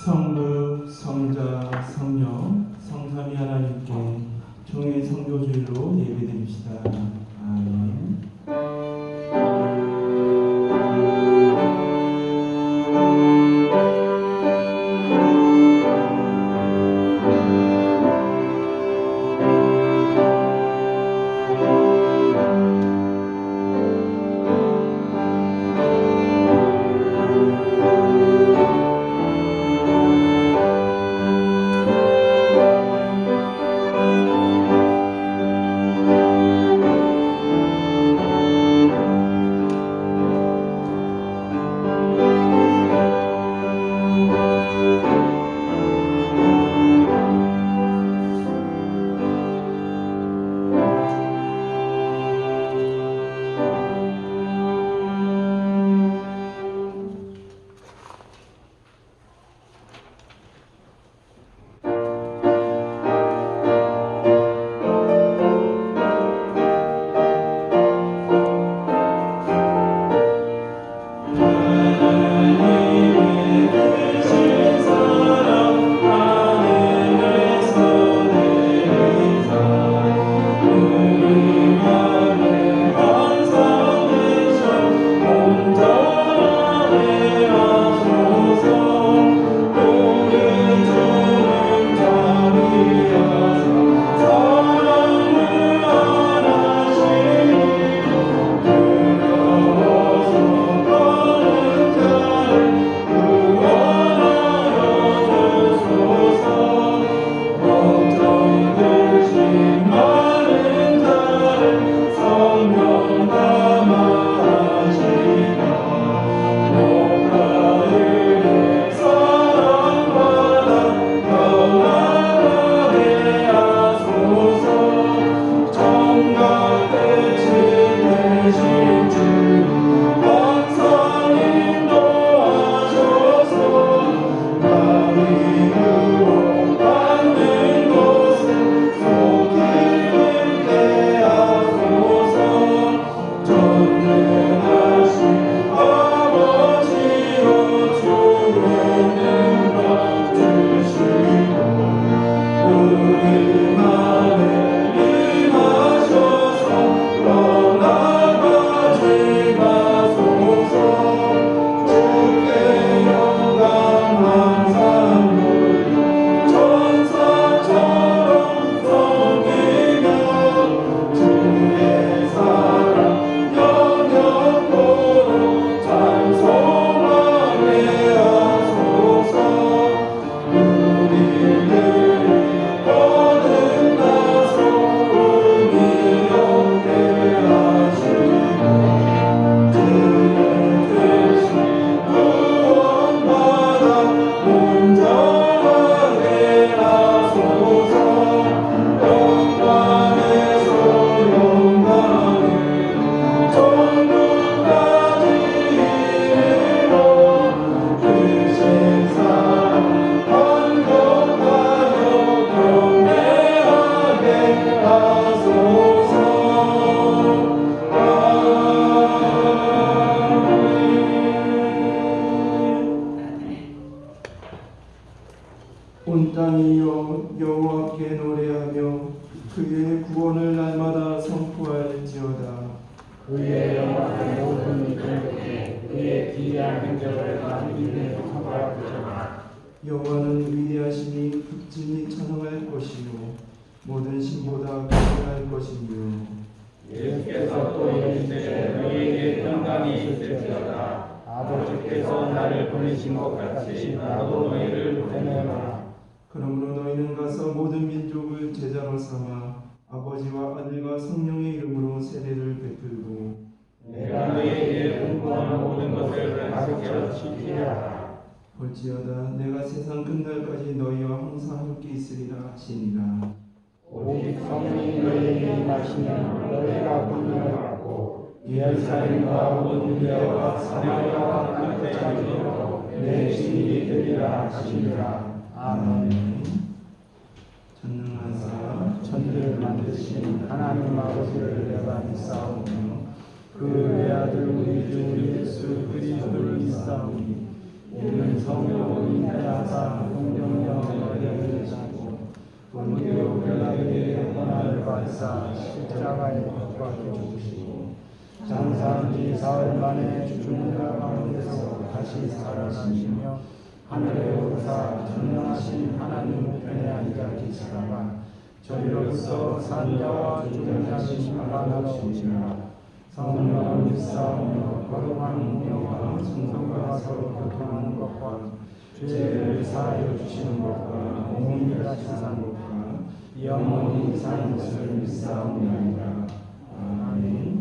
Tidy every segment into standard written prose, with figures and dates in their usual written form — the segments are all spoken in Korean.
성부, 성자, 성령, 성삼위 하나님께 종의 성교주일로 예배드립시다. 아멘. 온 땅이 여호와께 노래하며 그의 구원을 날마다 선포할지어다. 그의 영광의 모든 이들에게 그의 기이한 행적을 만민에 선포할지어다. 여호와는 위대하시니 극진히 찬양할 것이요 모든 신보다 강건할 것이며 예수께서 또 이르시되 너희에게 평강이 있을지어다. 아버지께서 나를 보내신 것 같이 나도 너희를 보내노라. 그러므로 너희는 가서 모든 민족을 제자로 삼아 아버지와 아들과 성령의 이름으로 세례를 베풀고 내가 너희에게 분부한 모든 것을 가르쳐 지키게 하라. 볼지어다 내가 세상 끝날까지 너희와 항상 함께 있으리라 하시니라. 오직 성령이 너희에게 임하시면 너희가 분명을 받고 예루살렘과 온 유대와 사마리아와 끝까지 이르러 내 증인이 되리라 하시니라. 아멘. 전능하사 천지를 만드신 하나님 아버지를 내가 믿사오며 그 외아들 우리 주 예수 그리스도를 믿사오니 이는 성령으로 인하여서 하사 십자가에 못 박혀 죽으시고 장사한 지 사흘 만에 죽은 자 가운데서 다시 살아나시며 하늘에 오르사 전능하신 하나님 우편에 앉아 계시다가 저희로부터 산자와 죽은 자를 심판하러 오시리라. 성령을 믿사오며 거룩한 운명과 성령과 서로 교통하는 것과 죄를 사하여 주시는 것과 몸이 다시 사는 것과 영원히 사는 것을 믿사옵나이다. 아멘.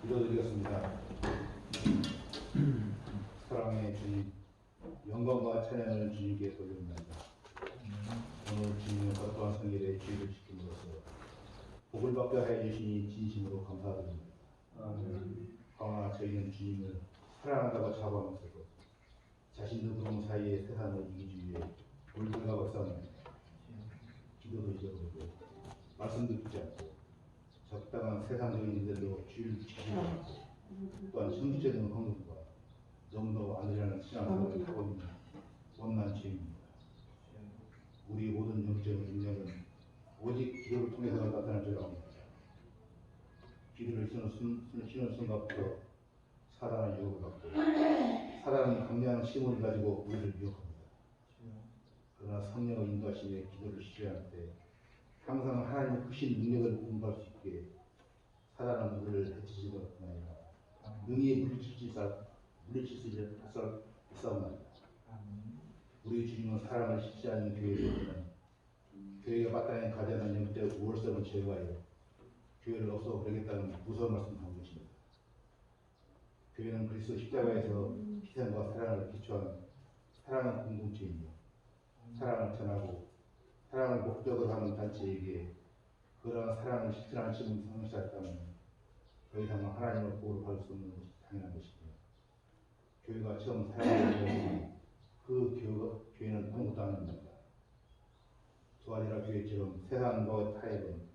기도드리겠습니다. 사랑의 주님, 영광과 찬양을 주님께 돌립니다. 오늘 주님의 거룩한 성일에 주의를 지킴으로써 복을 받게 하여 주시니 진심으로 감사드립니다. 그러나 저희는 주님을 사랑한다고 자부하면서도 자신의 구동 사이에 세상을 이기기 위해 울분하고 싸웁니다. 기도도 잊어버리고 말씀도 듣지 않고 적당한 세상적인 일들로 주의를 지키지 않고 또한 성취적인 헌금과 너무도 아니라는 신앙생활을 하고 있는 원난 죄입니다. 우리 모든 영적인 능력은 오직 기도를 통해서 나타날 줄 압니다. 기도를 쉬는 순간부터 사단의 유혹을 받고 사단은 강력한 힘을 가지고 우리를 유혹합니다. 그러나 성령의 인도하심에 기도를 시작할 때 항상 하나님의 크신 능력을 공부할 수 있게 사단은 우리를 해치지 못하나이다. 능히 물리칠 수 있사옵나이다. 우리 주님은 사람을 십시하는 교회를 교회가 마땅히 가져야 하는 영적 우월성을 제거하여 교회를 없애버리겠다는 무서운 말씀을 하고 계십니다. 교회는 그리스도 십자가에서 희생과 사랑을 기초한 사랑하는 공동체이며 사랑을 전하고 사랑을 목적으로 하는 단체에게 그러한 사랑을 실천하는 지금 성취했다면 더 이상 하나님의 보호를 받을 수 없는 것이 당연한 것입니다. 교회가 처음 사랑을 배웠으니 그 교회는 아무것도 안 합니다. 두아리라 교회처럼 세상과 타협은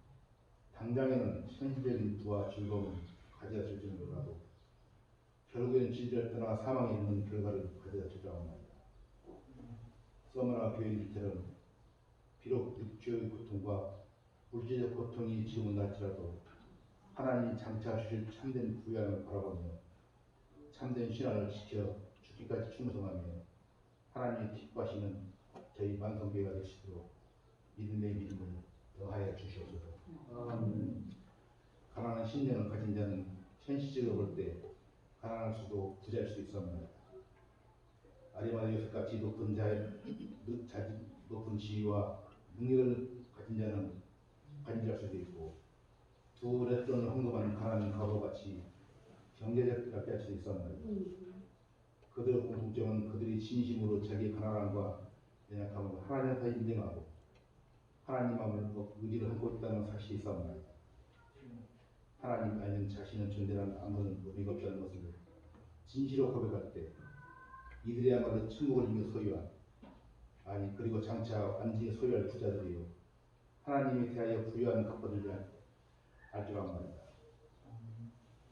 당장에는 현실적인 부와 즐거움을 가져다 줄지는 몰라도 결국엔 진리를 떠나 사망에 있는 결과를 가져다 주라고 합니다. 서머나 교인들처럼 비록 육체의 고통과 물질적 고통이 지금은 날지라도 하나님이 장차 주실 참된 부양을 바라보며 참된 신앙을 지켜 죽기까지 충성하며 하나님이 기뻐하시는 저희 만성교회가 될 수 있도록 믿음의 믿음을 더하여 주시옵소서. 가난한 신령을 가진 자는 현실적으로 볼 때 가난할 수도 부자일 수 있습니다. 아리마다 요셉같이 높은 지위와 능력을 가진 자는 간절할 수도 있고 두 렛돈을 헌금한 가난한 과부같이 경제적 약할 수도 있습니다. 그들의 공통점은 그들이 진심으로 자기 가난함과 연약함을 하나님 앞에 인정하고 하나님 마음을 의지를 하고 있다는 사실이 있습니다. 하나님 아니면 자신의 존재는 아무런 의미가 없다는 것을 진실로 고백할 때 이들이야말로 천국을 이미 소유한 그리고 장차 완전히 소유할 부자들이요 하나님에 대하여 부유한 것들을 알 줄 압니다.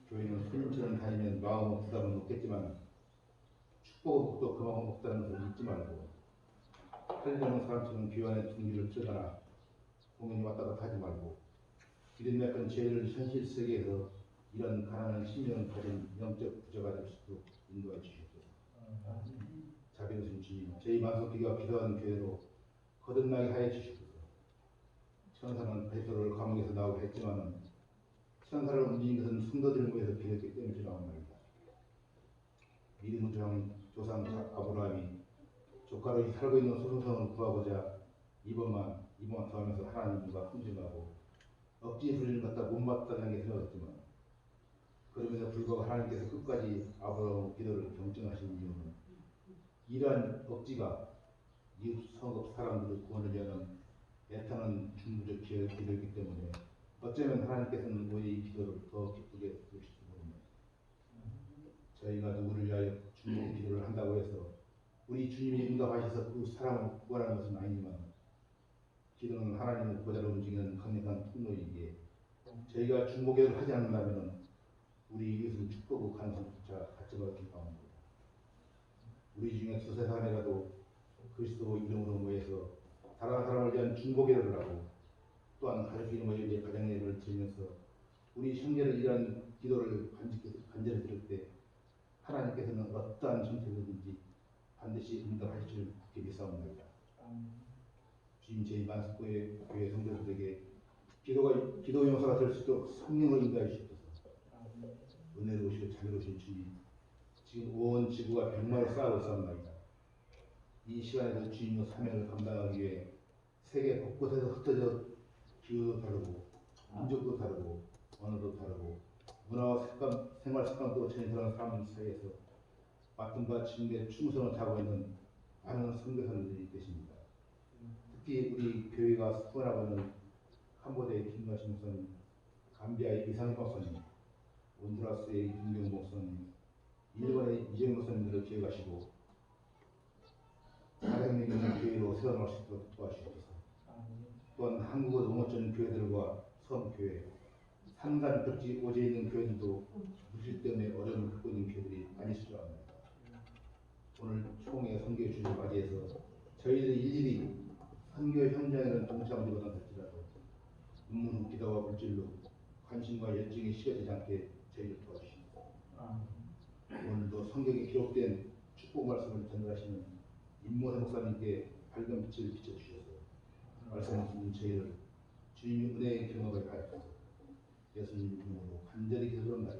교회는 손님처럼 다니면 마음은 부담은 없겠지만 축복의 복도 그만큼 없다는 것을 잊지 말고 살려는 사람처럼 교회 안에 둥기를 들거나 공연히 왔다 갔다 하지 말고 이런 약간 죄를 현실 세계에서 이런 가난한 심령을 가진 영적 부자가 될 수 있도록 인도해 주시옵소서. 자비로우신 주님, 저희 만석기가 기도하는 교회로 거듭나게 하여 주시옵소서. 천사는 베드로를 감옥에서 나오게 했지만은 천사를 움직인 것은 성도들을 모여서 기도했기 때문이라고 합니다. 믿음의 조상 아브라함이 조카로 살고 있는 소송성을 구하고자 이번만 더하면서 하나님과 흥정하고 억지 훈련을 갖다 못마땅하게 생각했지만 그럼에도 불구하고 하나님께서 끝까지 아브라함의 기도를 경청하신 이유는 이러한 억지가 이웃 성읍 사람들의 구원을 위한 애타는 중부적 기도이기 때문에 어쩌면 하나님께서는 오히려 이 기도를 더 기쁘게 들으실지 모릅니다. 저희가 누구를 위하여 중보 기도를 한다고 해서 우리 주님이 응답하셔서 그 사람을 구원하는 것은 아니지만 기도는 하나님의 보좌를 움직이는 강력한 통로이기에 저희가 중보 기도를 하지 않는다면 우리 이웃은 축복의 가능성조차 갖지 못할 바입니다. 우리 중에 두세 사람이라도 그리스도 이름으로 모여서 다른 사람을 위한 중보 기도를 하고 또한 가족 이름으로 가정 예배를 드리면서 우리 형제를 이러한 기도를 간절히 드릴 때 하나님께서는 어떠한 정책이든지 반드시 응답하실 줄 굳게 믿사옵나이다. 주님 저희 만석교회 성도들에게 기도 용사가 될 수 있도록 성령을 인도해 주시옵소서. 은혜로우시고 자비로우신 주님, 지금 온 지구가 병마로 싸우고 있사옵나이다. 이 시간에도 주님의 사명을 감당하기 위해 세계 곳곳에서 흩어져 기후도 다르고 민족도 다르고 언어도 다르고 문화와 생활 습관도 전혀 다른 사람들 사이에서 맡음과 직무에 충성을 다하고 있는 많은 선교사님들이 계십니다. 특히 우리 교회가 수행하고 있는 캄보디아의 김가시 목사님, 감비아의 이상희 목사님, 온두라스의 윤경 목사님, 일본의 이정 목사님들을 기억하시고 400명 있는 교회로 세워나갈 수 있도록 도와주시옵소서. 또한 한국의 농어촌 교회들과 섬교회, 산간 벽지 오지에 있는 교회들도 물질 때문에 어려움을 겪고 있는 교회들이 많이 있을 줄 압니다. 오늘 총회 선교 주를 맞이해서 저희들이 일일이 선교 현장에는 동참하지 못할지라도 눈물 기도와 물질로 관심과 열정이 식어지지 않게 저희를 도와주십니다. 오늘도 성경에 기록된 축복 말씀을 전달하시는 임모세 목사님께 밝은 빛을 비춰주셔서 말씀을 듣는 저희를 주님의 은혜의 경험을 하여서 예수님 이름으로 간절히 기도합니다.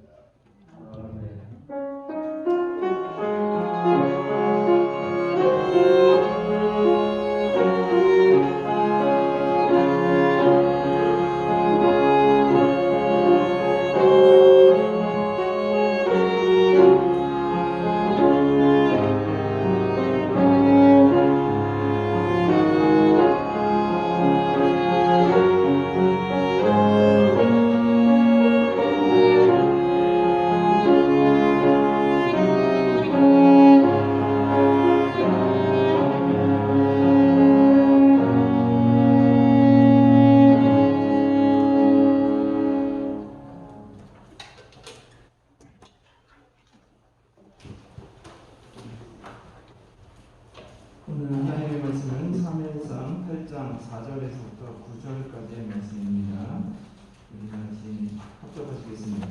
말씀은 사무엘상 8장 4절에서부터 9절까지의 말씀입니다. 우리 같이 합독하시겠습니다.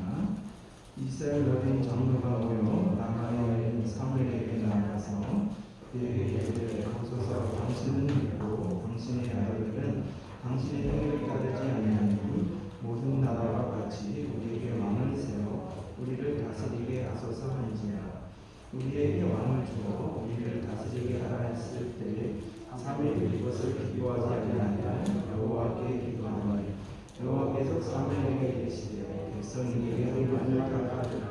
이스라엘 어린 장로가 모여 라마에 있는 사무엘에게 나아가서 그에게 이르되 보소서 당신은 믿고 당신의 아들들은 당신의 행위를 따르지 아니하니 모든 나라와 같이 우리에게 왕을 세워 우리를 다스리게 하소서 하는지라. 우리에게 왕을 주어 우리를 다스리게 하라 했을 때에 사무엘이 이것을 기도하지 아니하니라. 여호와께 기도하니 여호와께서 사무엘에게 이르시되 백성에게 의만을 닦아주라.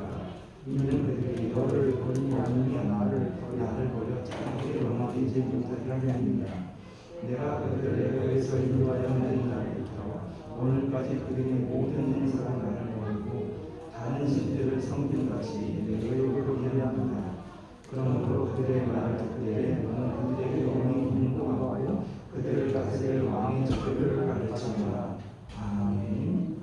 이는 그들이 너를 버리니 아니면 나를 버려 자기의 왕이 되지 못하게 하느니라. 내가 그들을 애굽에서 인도하여 낸 날부터 오늘까지 그들이 모든 행사로 나를 버리고 다른 신들을 섬긴 것이 내게로 미안합니다. 그러므로 그들의 말을 듣되 너는 그들에게 영이 인도하여 그들을 다스릴 왕의 자격을 가르치라. 아멘.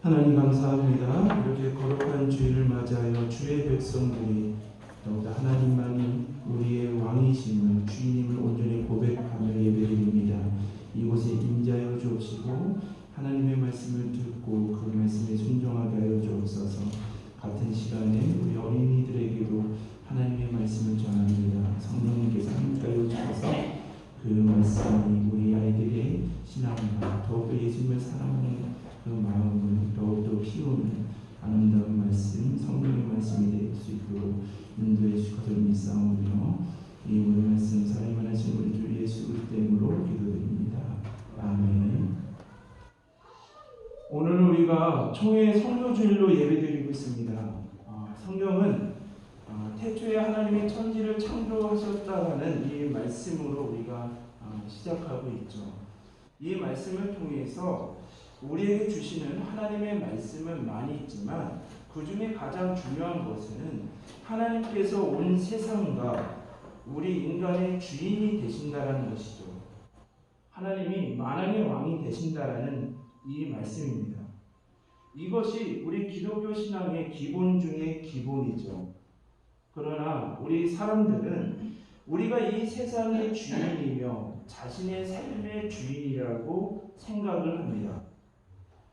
하나님 감사합니다. 이렇게 거룩한 주일을 맞이하여 주의 백성들이 더욱더 하나님만이 우리의 왕이심을 주님을 온전히 고백하며 예배드립니다. 이곳에 임재하여 주옵시고 하나님의 말씀을 듣고 그 말씀에 순종하게 하여 주옵소서. 같은 시간에 우리 어린이들에게도 하나님의 말씀을 전합니다. 성령님께서 함께하여 주셔서 그 말씀이 우리 아이들의 신앙과 더욱더 예수님을 사랑하는 그 마음을 더욱더 키우는 아름다운 말씀, 성령의 말씀이 될 수 있도록 인도해 주시기를 믿사오며 이 오늘 말씀 살아있는 하신 우리 주 예수 그리스도 이름으로 기도드립니다. 아멘. 오늘 우리가 총회 성교주일로 예배드리고 있습니다. 성경은 태초에 하나님이 천지를 창조하셨다는 이 말씀으로 우리가 시작하고 있죠. 이 말씀을 통해서 우리에게 주시는 하나님의 말씀은 많이 있지만 그 중에 가장 중요한 것은 하나님께서 온 세상과 우리 인간의 주인이 되신다라는 것이죠. 하나님이 만왕의 왕이 되신다라는 이 말씀입니다. 이것이 우리 기독교 신앙의 기본 중의 기본이죠. 그러나 우리 사람들은 우리가 이 세상의 주인이며 자신의 삶의 주인이라고 생각을 합니다.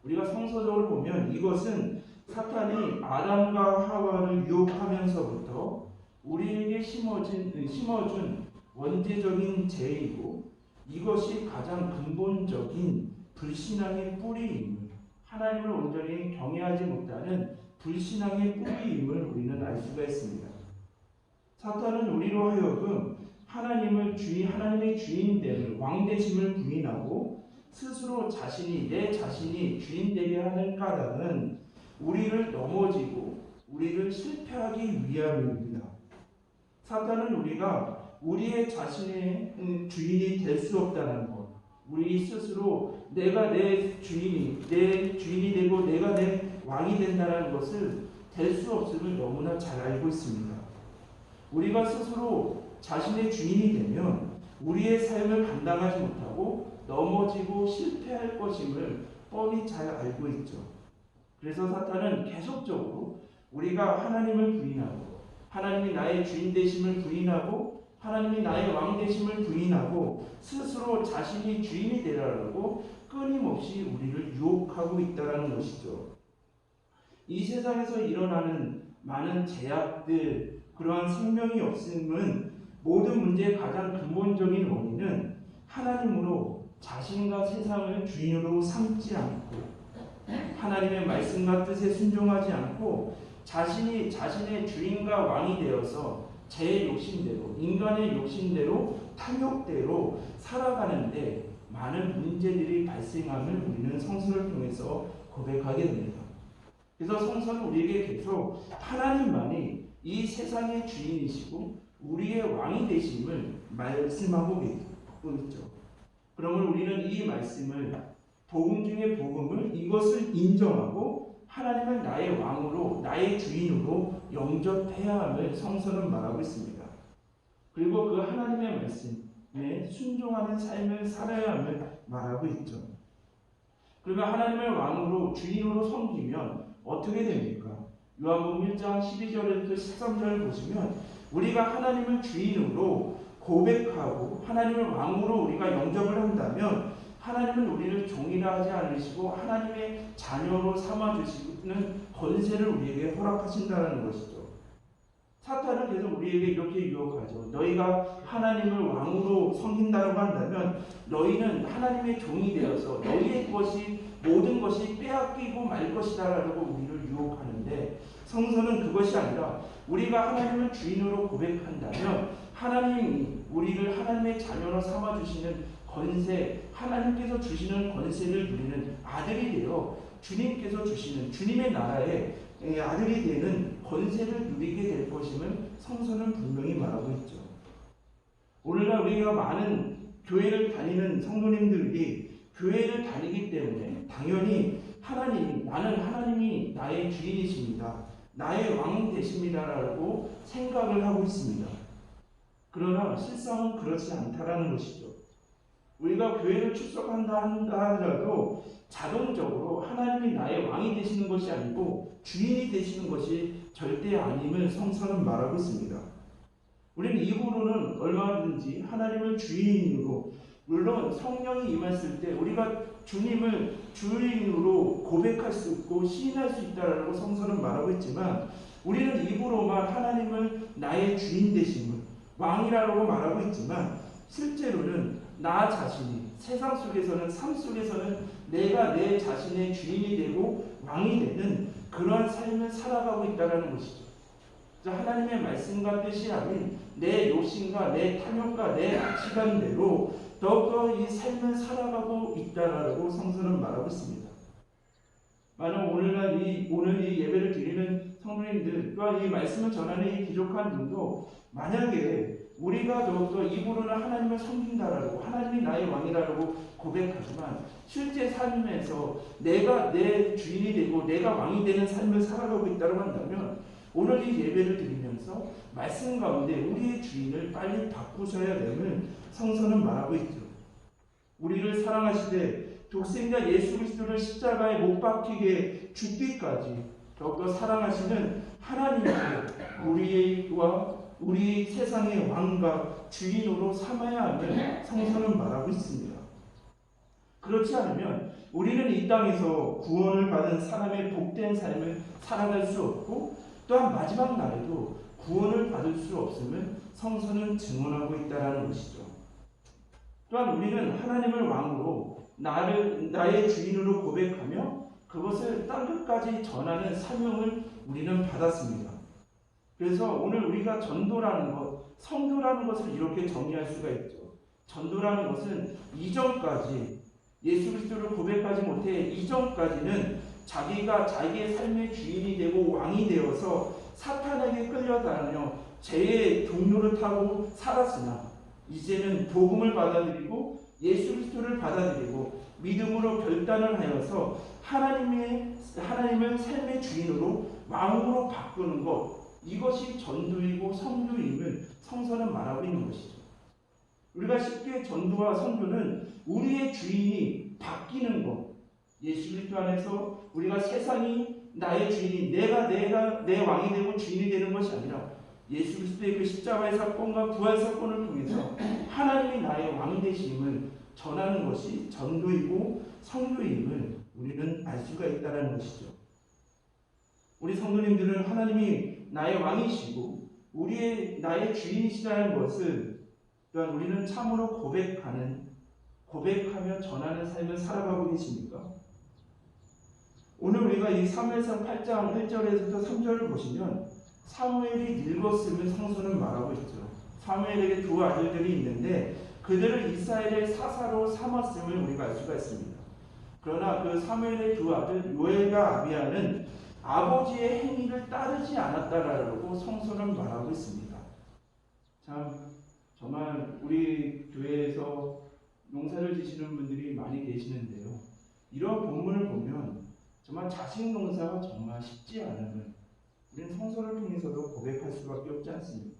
우리가 성서적으로 보면 이것은 사탄이 아담과 하와를 유혹하면서부터 우리에게 심어준 원죄적인 죄이고 이것이 가장 근본적인 불신앙의 뿌리임을, 하나님을 온전히 경외하지 못하는 불신앙의 뿌리임을 우리는 알 수가 있습니다. 사탄은 우리로 하여금 하나님의 주인됨을, 왕되심을 부인하고 스스로 내 자신이 주인 되게 하는 까닭은 우리를 넘어지고 우리를 실패하기 위함입니다. 사탄은 우리가 우리의 자신의 주인이 될 수 없다는 것, 우리 스스로 내가 내 주인이 되고 내가 내 왕이 된다는 것을 될 수 없음을 너무나 잘 알고 있습니다. 우리가 스스로 자신의 주인이 되면 우리의 삶을 감당하지 못하고 넘어지고 실패할 것임을 뻔히 잘 알고 있죠. 그래서 사탄은 계속적으로 우리가 하나님을 부인하고 하나님이 나의 주인 되심을 부인하고 하나님이 나의 왕 되심을 부인하고 스스로 자신이 주인이 되라고 끊임없이 우리를 유혹하고 있다는 것이죠. 이 세상에서 일어나는 많은 제약들, 그러한 생명이 없음은 모든 문제의 가장 근본적인 원인은 하나님으로 자신과 세상을 주인으로 삼지 않고 하나님의 말씀과 뜻에 순종하지 않고 자신이 자신의 주인과 왕이 되어서 제 욕심대로, 인간의 욕심대로, 탐욕대로 살아가는데 많은 문제들이 발생함을 우리는 성서를 통해서 고백하게 됩니다. 그래서 성서는 우리에게 계속 하나님만이 이 세상의 주인이시고 우리의 왕이 되심을 말씀하고 있죠. 그러면 우리는 이 말씀을, 복음 중의 복음을, 이것을 인정하고 하나님을 나의 왕으로, 나의 주인으로 영접해야 함을 성서는 말하고 있습니다. 그리고 그 하나님의 말씀에 순종하는 삶을 살아야 함을 말하고 있죠. 그러면 하나님을 왕으로, 주인으로 섬기면 어떻게 됩니까? 요한복음 1장 12절부터 13절을 보시면 우리가 하나님을 주인으로 고백하고 하나님을 왕으로 우리가 영접을 한다면 하나님은 우리를 종이라 하지 않으시고 하나님의 자녀로 삼아주시는 권세를 우리에게 허락하신다는 것이죠. 사탄은 계속 우리에게 이렇게 유혹하죠. 너희가 하나님을 왕으로 섬긴다고 한다면 너희는 하나님의 종이 되어서 너희의 것이 모든 것이 빼앗기고 말 것이다 라고 우리를 유혹하는데, 성서는 그것이 아니라 우리가 하나님을 주인으로 고백한다면 하나님이 우리를 하나님의 자녀로 삼아주시는 권세, 하나님께서 주시는 권세를 누리는 아들이 되어 주님께서 주시는 주님의 나라의 아들이 되는 권세를 누리게 될 것임을 성서는 분명히 말하고 있죠. 오늘날 우리가 많은 교회를 다니는 성도님들이 교회를 다니기 때문에 당연히 나는 하나님이 나의 주인이십니다, 나의 왕 되십니다라고 생각을 하고 있습니다. 그러나 실상은 그렇지 않다라는 것이죠. 우리가 교회를 출석한다 하더라도 자동적으로 하나님이 나의 왕이 되시는 것이 아니고 주인이 되시는 것이 절대 아님을 성서는 말하고 있습니다. 우리는 이후로는 얼마든지 하나님을 주인으로, 물론 성령이 임했을 때 우리가 주님을 주인으로 고백할 수 있고 시인할 수 있다라고 성서는 말하고 있지만, 우리는 입으로만 하나님을 나의 주인 되심을 왕이라고 말하고 있지만 실제로는 나 자신이 세상 속에서는, 삶 속에서는 내가 내 자신의 주인이 되고 왕이 되는 그러한 삶을 살아가고 있다는 것이죠. 하나님의 말씀과 뜻이 아닌 내 욕심과 내 탐욕과 내 가치관대로 더욱더 이 삶을 살아가고 있다라고 성서는 말하고 있습니다. 만약 오늘 이 예배를 드리는 성도님들과 이 말씀을 전하는 이 기족한 분도 만약에 우리가 더욱더 입으로는 하나님을 섬긴다라고 하나님이 나의 왕이라고 고백하지만 실제 삶에서 내가 내 주인이 되고 내가 왕이 되는 삶을 살아가고 있다고 한다면 오늘 이 예배를 드리면서 말씀 가운데 우리의 주인을 빨리 바꾸셔야 됨을 성서는 말하고 있죠. 우리를 사랑하시되 독생자 예수 그리스도를 십자가에 못 박히게 죽기까지 더욱더 사랑하시는 하나님께 우리 세상의 왕과 주인으로 삼아야 함을 성서는 말하고 있습니다. 그렇지 않으면 우리는 이 땅에서 구원을 받은 사람의 복된 삶을 살아갈 수 없고 또한 마지막 날에도 구원을 받을 수 없음을 성서는 증언하고 있다는 것이죠. 또한 우리는 하나님을 왕으로 나의 주인으로 고백하며 그것을 땅끝까지 전하는 사명을 우리는 받았습니다. 그래서 오늘 우리가 전도라는 것, 성도라는 것을 이렇게 정의할 수가 있죠. 전도라는 것은 이전까지 예수 그리스도를 고백하지 못해 이전까지는 자기가 자기의 삶의 주인이 되고 왕이 되어서 사탄에게 끌려다녀 죄의 동료를 타고 살았으나 이제는 복음을 받아들이고 예수 그리스도를 받아들이고 믿음으로 결단을 하여서 하나님을 삶의 주인으로 왕으로 바꾸는 것, 이것이 전도이고 선교임을 성서는 말하고 있는 것이죠. 우리가 쉽게 전도와 선교는 우리의 주인이 바뀌는 것, 예수 그리스도 안에서 우리가 세상이 나의 주인이 내가 내 왕이 되고 주인이 되는 것이 아니라 예수 그리스도의 그 십자가의 사건과 부활 사건을 통해서 하나님이 나의 왕 되심을 전하는 것이 전도이고 선교임을 우리는 알 수가 있다는 것이죠. 우리 성도님들은 하나님이 나의 왕이시고 나의 주인이시라는 것을 또한 우리는 참으로 고백하며 전하는 삶을 살아가고 계십니까? 오늘 우리가 이 사무엘상 8장 1절에서부터 3절을 보시면 사무엘이 늙었음을 성서는 말하고 있죠. 사무엘에게 두 아들들이 있는데 그들을 이스라엘의 사사로 삼았음을 우리가 알 수가 있습니다. 그러나 그 사무엘의 두 아들 요엘과 아비야는 아버지의 행위를 따르지 않았다라고 성서는 말하고 있습니다. 참 정말 우리 교회에서 농사를 지시는 분들이 많이 계시는데요. 이런 본문을 보면 정말 자식 농사가 정말 쉽지 않음을 우리는 성서를 통해서도 고백할 수밖에 없지 않습니까?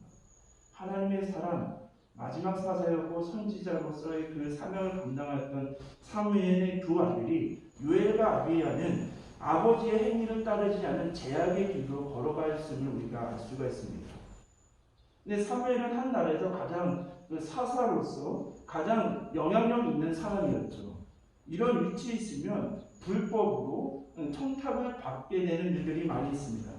하나님의 사람, 마지막 사사였고 선지자로서의 그 사명을 감당했던 사무엘의 두 아들이 요엘과 아비야는 아버지의 행위를 따르지 않은 제약의 길로 걸어갔음을 우리가 알 수가 있습니다. 근데 사무엘은 한 나라에서 가장 그 사사로서 가장 영향력 있는 사람이었죠. 이런 위치에 있으면 불법으로 청탁을 받게 되는 일들이 많이 있습니다.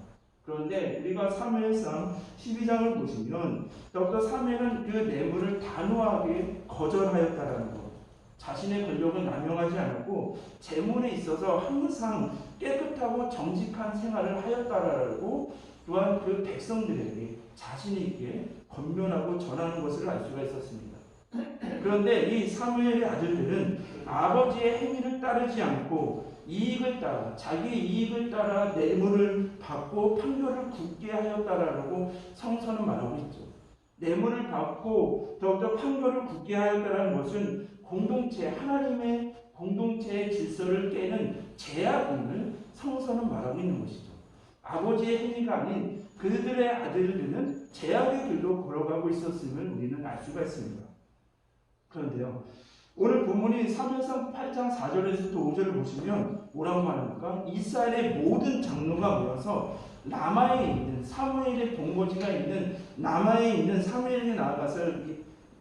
그런데 우리가 사무엘상 12장을 보시면 더욱더 사무엘은 그 뇌물을 단호하게 거절하였다라는 것. 자신의 권력을 남용하지 않았고 재물에 있어서 항상 깨끗하고 정직한 생활을 하였다라고 또한 그 백성들에게 자신 있게 권면하고 전하는 것을 알 수가 있었습니다. 그런데 이 사무엘의 아들들은 아버지의 행위를 따르지 않고 이익을 따라 자기 이익을 따라 뇌물을 받고 판결을 굳게 하였다라고 성서는 말하고 있죠. 뇌물을 받고 더욱더 판결을 굳게 하였다라는 것은 공동체 하나님의 공동체의 질서를 깨는 제약임을 성서는 말하고 있는 것이죠. 아버지의 행위가 아닌 그들의 아들들은 제약의 길로 걸어가고 있었음을 우리는 알 수가 있습니다. 그런데요, 오늘 본문이 사무엘상 8장 4절에서부터 5절을 보시면 뭐라고 말합니까? 이스라엘의 모든 장로가 모여서 라마에 있는 사무엘의 본거지가 있는 라마에 있는 사무엘에게 나아가서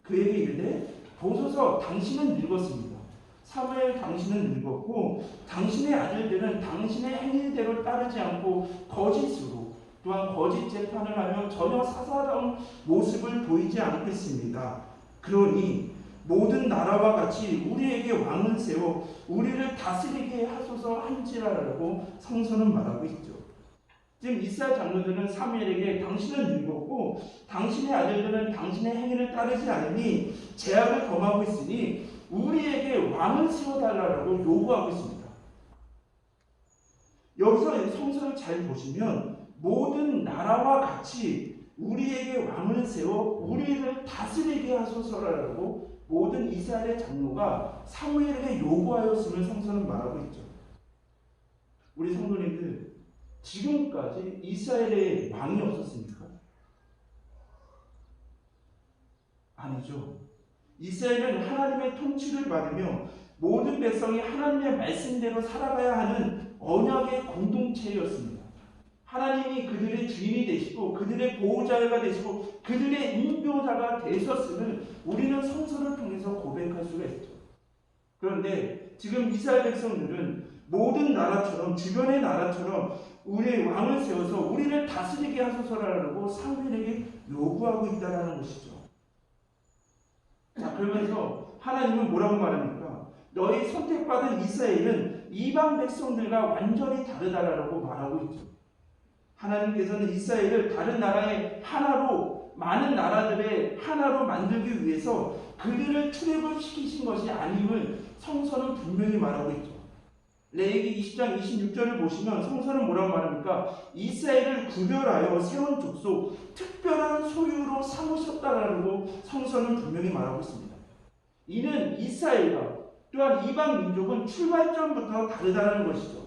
그에게 이르되 보소서 당신은 늙었습니다. 사무엘 당신은 늙었고 당신의 아들들은 당신의 행위대로 따르지 않고 거짓으로 또한 거짓 재판을 하며 전혀 사사다운 모습을 보이지 않겠습니다. 그러니 모든 나라와 같이 우리에게 왕을 세워 우리를 다스리게 하소서 한지라라고 성서는 말하고 있죠. 지금 이스라엘 장로들은 사무엘에게 당신은 늙었고 당신의 아들들은 당신의 행위를 따르지 않으니 제약을 범하고 있으니 우리에게 왕을 세워달라고 요구하고 있습니다. 여기서 성서를 잘 보시면 모든 나라와 같이 우리에게 왕을 세워 우리를 다스리게 하소서라고 모든 이스라엘의 장로가 사무엘에게 요구하였음을 성서는 말하고 있죠. 우리 성도님들, 지금까지 이스라엘에 왕이 없었습니까? 아니죠. 이스라엘은 하나님의 통치를 받으며 모든 백성이 하나님의 말씀대로 살아가야 하는 언약의 공동체였습니다. 하나님이 그들의 주인이 되시고 그들의 보호자가 되시고 그들의 인도자가 되셨음을 우리는 성서를 통해서 고백할 수가 있죠. 그런데 지금 이스라엘 백성들은 모든 나라처럼 주변의 나라처럼 우리의 왕을 세워서 우리를 다스리게 하소서라고 사무엘에게 요구하고 있다는 것이죠. 자, 그러면서 하나님은 뭐라고 말합니까? 너희 선택받은 이스라엘은 이방 백성들과 완전히 다르다라고 말하고 있죠. 하나님께서는 이스라엘을 다른 나라의 하나로 많은 나라들의 하나로 만들기 위해서 그들을 출애굽 시키신 것이 아님을 성서는 분명히 말하고 있죠. 레위기 20장 26절을 보시면 성서는 뭐라고 말합니까? 이스라엘을 구별하여 세운 족속 특별한 소유로 삼으셨다라고 성서는 분명히 말하고 있습니다. 이는 이스라엘과 또한 이방 민족은 출발점부터 다르다는 것이죠.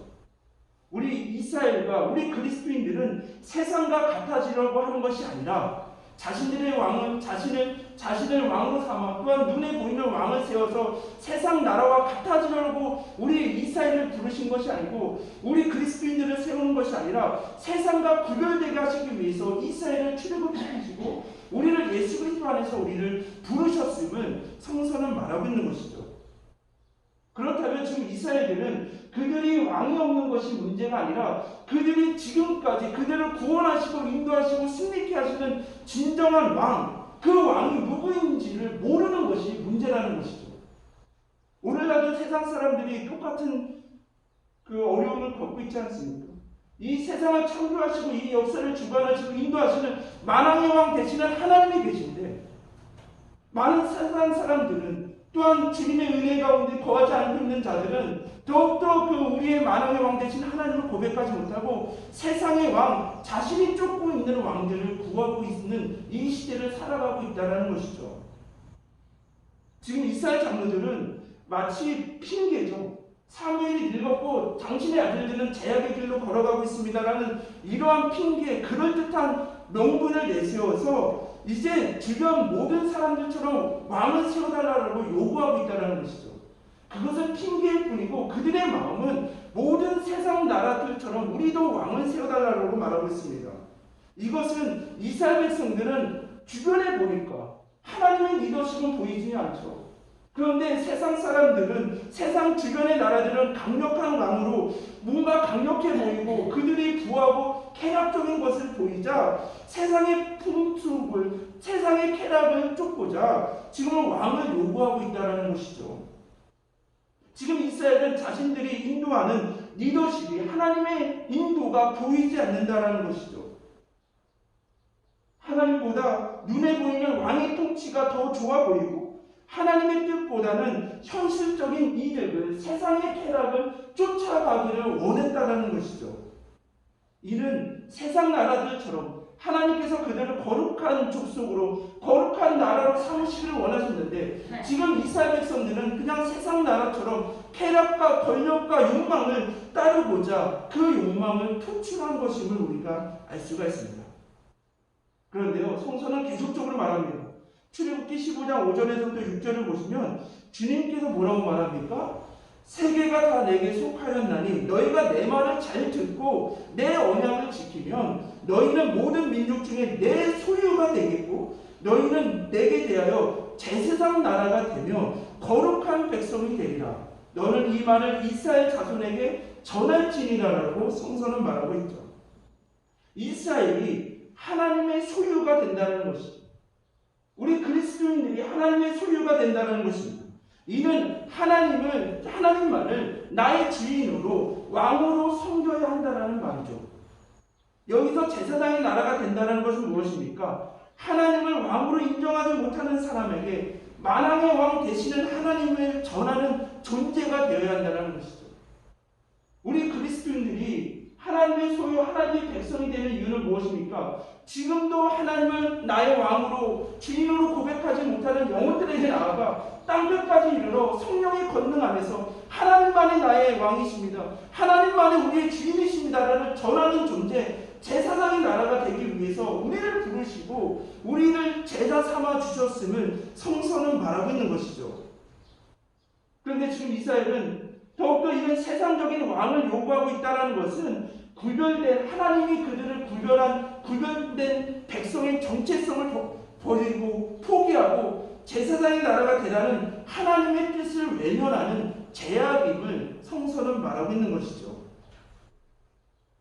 우리 이스라엘과 우리 그리스도인들은 세상과 같아지려고 하는 것이 아니라 자신들의 왕은 자신을 왕으로 삼아 또한 눈에 보이는 왕을 세워서 세상 나라와 같아지려고 우리 이스라엘을 부르신 것이 아니고 우리 그리스도인들을 세우는 것이 아니라 세상과 구별되게 하시기 위해서 이스라엘을 출애굽시키시고 우리를 예수 그리스도 안에서 우리를 부르셨음을 성서는 말하고 있는 것이죠. 그렇다면 지금 이스라엘들은 그들이 왕이 없는 것이 문제가 아니라 그들이 지금까지 그들을 구원하시고 인도하시고 승리케 하시는 진정한 왕, 그 왕이 누구인지를 모르는 것이 문제라는 것이죠. 오늘날도 세상 사람들이 똑같은 그 어려움을 겪고 있지 않습니까? 이 세상을 창조하시고 이 역사를 주관하시고 인도하시는 만왕의 왕 되시는 하나님이 계신데 많은 세상 사람들은 또한 주님의 은혜 가운데 거하지 않고 있는 자들은 더욱더 그 우리의 만왕의 왕 되신 하나님을 고백하지 못하고 세상의 왕, 자신이 쫓고 있는 왕들을 구하고 있는 이 시대를 살아가고 있다는 것이죠. 지금 이스라엘 장로들은 마치 핑계죠. 사무엘이 늙었고 당신의 아들들은 제약의 길로 걸어가고 있습니다라는 이러한 핑계, 그럴듯한 명분을 내세워서 이제 주변 모든 사람들처럼 왕을 세워달라고 요구하고 있다는 것이죠. 그것은 핑계일 뿐이고 그들의 마음은 모든 세상 나라들처럼 우리도 왕을 세워달라고 말하고 있습니다. 이것은 이스라엘 백성들은 주변에 보니까 하나님의 리더십은 보이지 않죠. 그런데 세상 사람들은, 세상 주변의 나라들은 강력한 왕으로 뭔가 강력해 보이고 그들이 부하고 쾌락적인 것을 보이자 세상의 풍속을, 세상의 쾌락을 쫓고자 지금 왕을 요구하고 있다는 것이죠. 지금 이스라엘은 자신들이 인도하는 리더십이, 하나님의 인도가 보이지 않는다는 것이죠. 하나님보다 눈에 보이는 왕의 통치가 더 좋아 보이고 하나님의 뜻보다는 현실적인 이득을, 세상의 쾌락을 쫓아가기를 원했다는 것이죠. 이는 세상 나라들처럼 하나님께서 그들을 거룩한 족속으로, 거룩한 나라로 삼으시기를 원하셨는데 지금 이스라엘 백성들은 그냥 세상 나라처럼 쾌락과 권력과 욕망을 따르고자 그 욕망을 표출한 것임을 우리가 알 수가 있습니다. 그런데요, 성서는 계속적으로 말합니다. 출애굽기 15장 5절에서부터 6절을 보시면 주님께서 뭐라고 말합니까? 세계가 다 내게 속하였나니 너희가 내 말을 잘 듣고 내 언약을 지키면 너희는 모든 민족 중에 내 소유가 되겠고 너희는 내게 대하여 제사장 나라가 되며 거룩한 백성이 되리라. 너는 이 말을 이스라엘 자손에게 전할지니라라고 성서는 말하고 있죠. 이스라엘이 하나님의 소유가 된다는 것이죠. 우리 그리스도인들이 하나님의 소유가 된다는 것입니다. 이는 하나님만을 나의 주인으로, 왕으로 섬겨야 한다는 말이죠. 여기서 제사장의 나라가 된다는 것은 무엇입니까? 하나님을 왕으로 인정하지 못하는 사람에게 만왕의 왕 되시는 하나님을 전하는 존재가 되어야 한다는 것이죠. 우리 그리스도인들이 하나님의 소유, 하나님의 백성이 되는 이유는 무엇입니까? 지금도 하나님을 나의 왕으로, 주인으로 고백하지 못하는 영혼들에게 나아가 땅끝까지 이르러 성령의 권능 안에서 하나님만이 나의 왕이십니다, 하나님만이 우리의 주인이십니다라는 전하는 존재, 제사장의 나라가 되기 위해서 우리를 부르시고 우리를 제자 삼아 주셨음을 성서는 말하고 있는 것이죠. 그런데 지금 이스라엘은 더욱더 이런 세상적인 왕을 요구하고 있다는 것은 구별된, 하나님이 그들을 구별된 백성의 정체성을 버리고 포기하고 제사장의 나라가 되라는 하나님의 뜻을 외면하는 제약임을 성서는 말하고 있는 것이죠.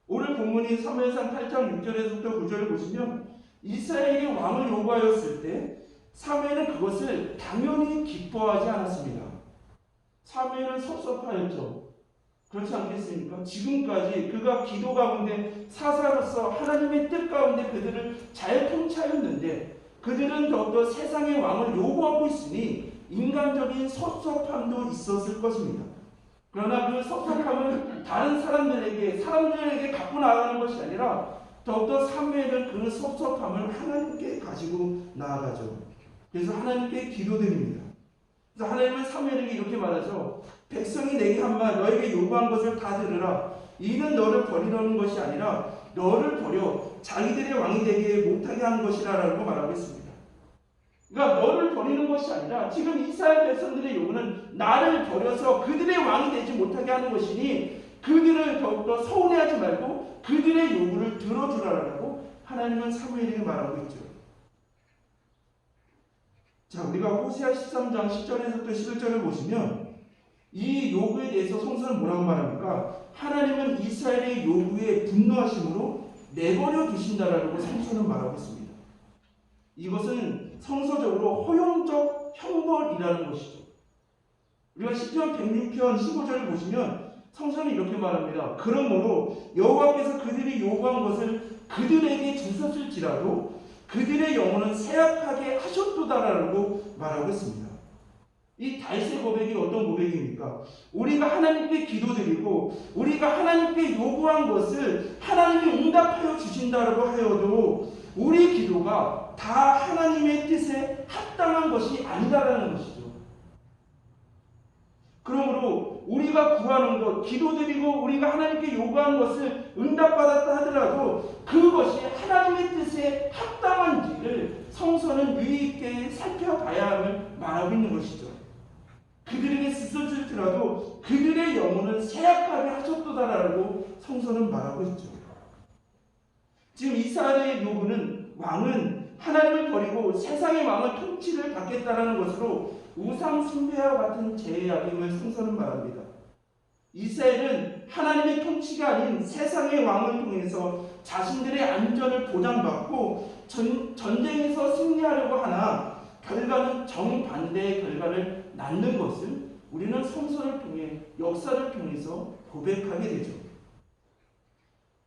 오늘 본문이 사무엘상 8장 6절에서부터 9절을 보시면 이스라엘에게 왕을 요구하였을 때 사무엘은 그것을 당연히 기뻐하지 않았습니다. 사무엘은 섭섭하였죠. 그렇지 않겠습니까? 지금까지 그가 기도 가운데 사사로서 하나님의 뜻 가운데 그들을 잘 통치하였는데 그들은 더욱더 세상의 왕을 요구하고 있으니 인간적인 섭섭함도 있었을 것입니다. 그러나 그 섭섭함을 다른 사람들에게 갖고 나아가는 것이 아니라 더욱더 사무엘은 그 섭섭함을 하나님께 가지고 나아가죠. 그래서 하나님께 기도드립니다. 그래서 하나님은 사무엘에게 이렇게 말하죠. 백성이 내게 한 말, 너에게 요구한 것을 다 들으라. 이는 너를 버리려는 것이 아니라 너를 버려 자기들의 왕이 되게 못하게 하는 것이라 라고 말하고 있습니다. 그러니까 너를 버리는 것이 아니라 지금 이스라엘 백성들의 요구는 나를 버려서 그들의 왕이 되지 못하게 하는 것이니 그들을 더욱더 서운해하지 말고 그들의 요구를 들어주라라고 하나님은 사무엘에게 말하고 있죠. 자, 우리가 호세아 13장 10절에서부터 11절을 보시면 이 요구에 대해서 성서는 뭐라고 말합니까? 하나님은 이스라엘의 요구에 분노하심으로 내버려 두신다라고 성서는 말하고 있습니다. 이것은 성서적으로 허용적 형벌이라는 것이죠. 우리가 시편 106편 15절을 보시면 성서는 이렇게 말합니다. 그러므로 여호와께서 그들이 요구한 것을 그들에게 주셨을지라도 그들의 영혼은 쇠약하게 하셨도다라고 말하고 있습니다. 이 다윗의 고백이 어떤 고백입니까? 우리가 하나님께 기도드리고 우리가 하나님께 요구한 것을 하나님이 응답하여 주신다라고 하여도 우리 기도가 다 하나님의 뜻에 합당한 것이 아니다라는 것이죠. 그러므로 우리가 구하는 것, 기도드리고 우리가 하나님께 요구한 것을 응답받았다 하더라도 그것이 하나님의 뜻에 합당한지를 성서는 유의 있게 살펴봐야 함을 말하고 있는 것이죠. 그들에게 쓰러질지라도 그들의 영혼은 쇠약하게 하셨도다라고 성서는 말하고 있죠. 지금 이스라엘의 요구는 왕은 하나님을 버리고 세상의 왕을 통치를 받겠다라는 것으로 우상 숭배와 같은 제약임을 성서는 말합니다. 이스라엘은 하나님의 통치가 아닌 세상의 왕을 통해서 자신들의 안전을 보장받고 전쟁에서 승리하려고 하나 결과는 정반대의 결과를 낳는 것을 우리는 성서를 통해 역사를 통해서 고백하게 되죠.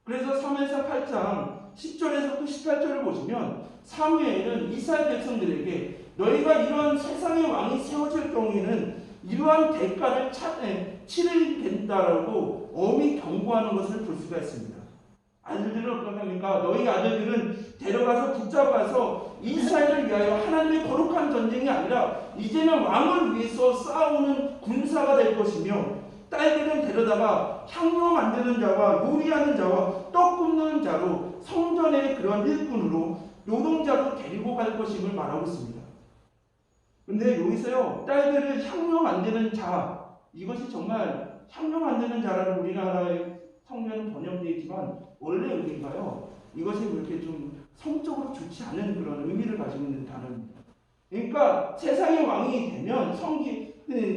그래서 사무엘상 8장 10절에서부터 18절을 보시면 사무엘은 이스라엘 백성들에게 너희가 이러한 세상의 왕이 세워질 경우에는 이러한 대가를 치르게 된다라고 엄히 경고하는 것을 볼 수가 있습니다. 아들들은 어떻게 합니까? 너희 아들들은 데려가서 붙잡아서 이스라엘을 위하여 하나님의 거룩한 전쟁이 아니라 이제는 왕을 위해서 싸우는 군사가 될 것이며 딸들은 데려다가 향료 만드는 자와 요리하는 자와 떡 굽는 자로 성전의 그런 일꾼으로 노동자로 데리고 갈 것임을 말하고 있습니다. 근데 여기서요, 딸들을 향료 만드는 자, 이것이 정말 향료 만드는 자라는 우리나라의 성경은 번역되어 있지만 원래 의미가요, 이것이 이렇게 좀 성적으로 좋지 않은 그런 의미를 가지고 있는 단어입니다. 그러니까 세상의 왕이 되면